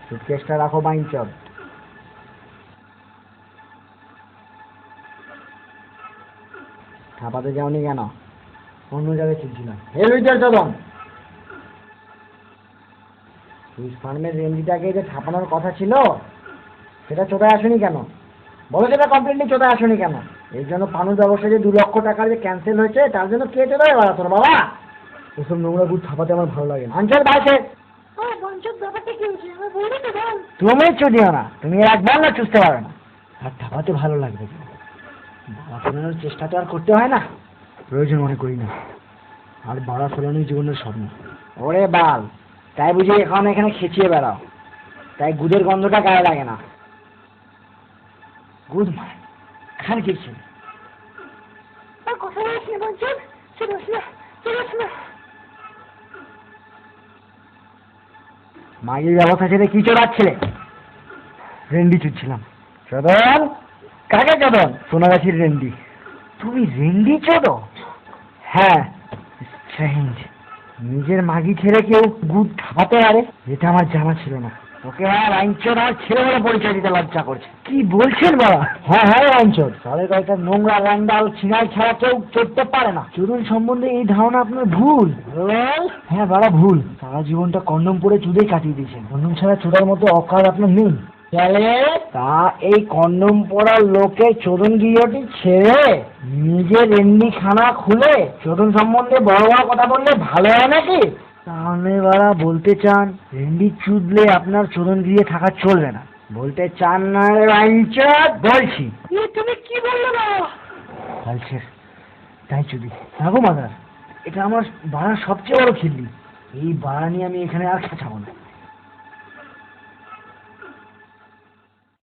সুটকেসটা রাখো বাইঞ্চদ। থাপাতে যাওনি কেন? অন্য জায়গায় চলছিলাম। হে লুইটার চদন, সুইস ফার্মের রেঞ্জিটাকে যে ছাপানোর কথা ছিল সেটা চোদায় আসেনি কেন? বলো সেটা কমপ্লেন নিয়ে চোদায় আসেনি কেন? এই জন্য পানুর ব্যবসা যে 2 লক্ষ টাকা যে ক্যান্সেল হয়েছে তার জন্য কে চোদায় বাড়া তোর বাবা? ওসব নোংরা গুড় ছাপাতে আমার ভালো লাগে না। অঞ্চল বাইছে তুমি চুদিও না, তুমি একবার না চুষতে পারো না। আর ছাপাতে ভালো লাগবে, বাড়া ফোলানোর চেষ্টা তো আর করতে হয় না, প্রয়োজন মনে করি না। আর বাড়া ফোলানোই জীবনের স্বপ্ন। ওরে বাল, তাই বুঝি এখন এখানে খেচিয়ে বেড়াও, তাই গুদের গন্ধটা গায়ে লাগে না। গুড মান এখানে কি ছিল? মাগির ব্যবস্থা ছেড়ে কি চড়াচ্ছিলে? রেন্ডি চুদছিলাম। চদন? কাকে চদন? সোনাগাছির রেন্ডি। তুমি রেন্ডি চোদো? হ্যাঁ, স্ট্রেঞ্জ। নিজের মাগি ছেড়ে কেউ গুড় খাওয়াতে পারে, এটা আমার জানা ছিল না। ওকে রাইনচোদ আমার ছেলে বলে পরিচয় দিতে লজ্জা করছে। কি বলছেন বাবা? হ্যাঁ হ্যাঁ রাইনচোদ, সাড়ে কয়েকটা নোংরা রান্ডাল ছিনাই ছাড়া কেউ চড়তে পারে না। চোদন সম্বন্ধে এই ধারণা আপনার ভুল। হ্যাঁ বাবা ভুল, সারা জীবনটা কন্ডম পরে চুদেই কাটিয়ে দিয়েছেন। কন্ডম ছাড়া চোদার মতো অকাল আপনার নেই। তা এই কন্ডম পরার লোকে চোদন গিরিয়টি ছেড়ে নিজের এমনি খানা খুলে চোদন সম্বন্ধে বড় বড় কথা বললে ভালো হয় নাকি? তাহলে বাড়া বলতে চান রেন্ডি চুদলে আপনার চোদন গিয়ে থাকা চলবে না? বলতে চান না রাইনচোদ? বলছি। তুমি কি বললে বাবা? বলছে তাই চুদি থাকো মাদার, এটা আমার বাড়ার সবচেয়ে বড় খিল্লি। এই বাড়া নিয়ে আমি এখানে আর খেছাবো না।